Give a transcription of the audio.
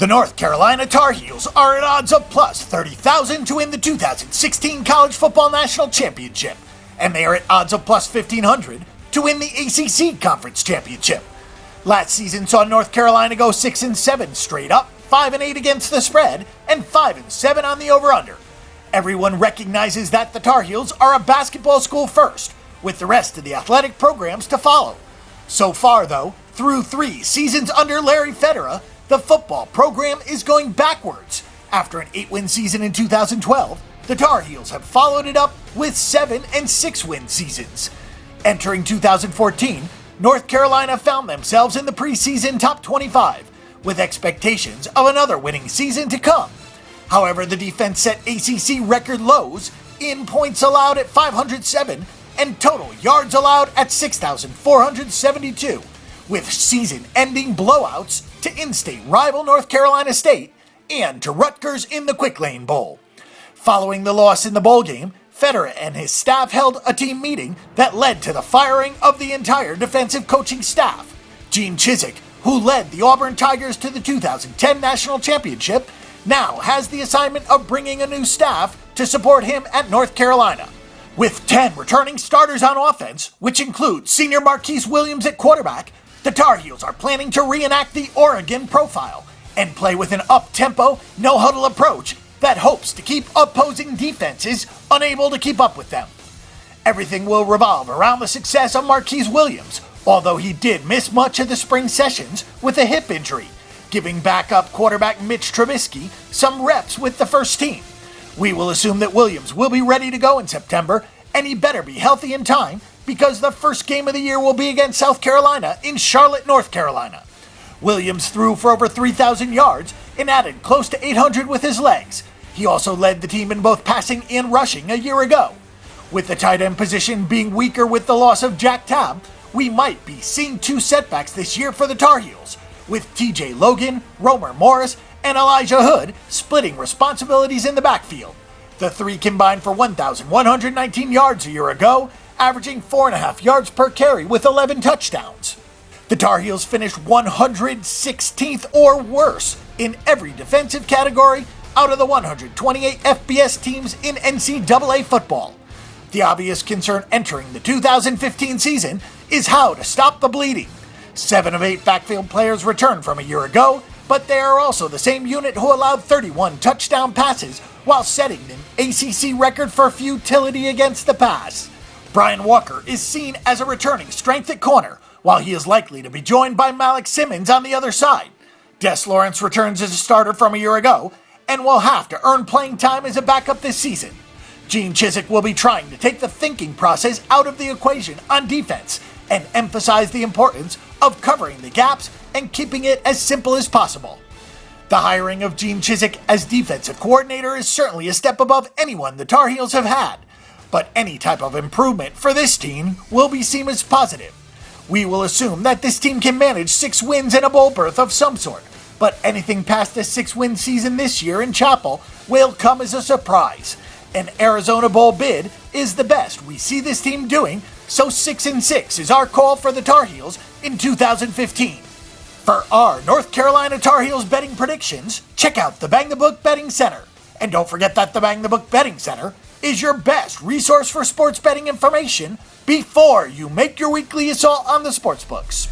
The North Carolina Tar Heels are at odds of plus 30,000 to win the 2016 College Football National Championship, and they are at odds of plus 1,500 to win the ACC Conference Championship. Last season saw North Carolina go 6-7 straight up, 5-8 against the spread, and 5-7 on the over-under. Everyone recognizes that the Tar Heels are a basketball school first, with the rest of the athletic programs to follow. So far, though, through 3 seasons under Larry Federa, the football program is going backwards. After an 8-win season in 2012, the Tar Heels have followed it up with 7 and 6-win seasons. Entering 2014, North Carolina found themselves in the preseason top 25, with expectations of another winning season to come. However, the defense set ACC record lows in points allowed at 507 and total yards allowed at 6,472, with season-ending blowouts to in-state rival North Carolina State and to Rutgers in the Quick Lane Bowl. Following the loss in the bowl game, Federa and his staff held a team meeting that led to the firing of the entire defensive coaching staff. Gene Chizik, who led the Auburn Tigers to the 2010 National Championship, now has the assignment of bringing a new staff to support him at North Carolina. With 10 returning starters on offense, which include senior Marquise Williams at quarterback, the Tar Heels are planning to reenact the Oregon profile and play with an up-tempo, no-huddle approach that hopes to keep opposing defenses unable to keep up with them. Everything will revolve around the success of Marquise Williams, although he did miss much of the spring sessions with a hip injury, giving backup quarterback Mitch Trubisky some reps with the first team. We will assume that Williams will be ready to go in September, and he better be healthy in time because the first game of the year will be against South Carolina in Charlotte, North Carolina. Williams threw for over 3,000 yards and added close to 800 with his legs. He also led the team in both passing and rushing a year ago. With the tight end position being weaker with the loss of Jack Tabb, we might be seeing 2 setbacks this year for the Tar Heels, with TJ Logan, Romer Morris, and Elijah Hood splitting responsibilities in the backfield. The 3 combined for 1,119 yards a year ago, averaging 4.5 yards per carry with 11 touchdowns. The Tar Heels finished 116th or worse in every defensive category out of the 128 FBS teams in NCAA football. The obvious concern entering the 2015 season is how to stop the bleeding. 7 of 8 backfield players returned from a year ago, but they are also the same unit who allowed 31 touchdown passes while setting an ACC record for futility against the pass. Brian Walker is seen as a returning strength at corner, while he is likely to be joined by Malik Simmons on the other side. Des Lawrence returns as a starter from a year ago, and will have to earn playing time as a backup this season. Gene Chizik will be trying to take the thinking process out of the equation on defense and emphasize the importance of covering the gaps and keeping it as simple as possible. The hiring of Gene Chizik as defensive coordinator is certainly a step above anyone the Tar Heels have had, but any type of improvement for this team will be seen as positive. We will assume that this team can manage 6 wins and a bowl berth of some sort, but anything past a 6-win season this year in Chapel will come as a surprise. An Arizona Bowl bid is the best we see this team doing, so 6-6 is our call for the Tar Heels in 2015. For our North Carolina Tar Heels betting predictions, check out the Bang the Book Betting Center. And don't forget that the Bang the Book Betting Center is your best resource for sports betting information before you make your weekly assault on the sportsbooks.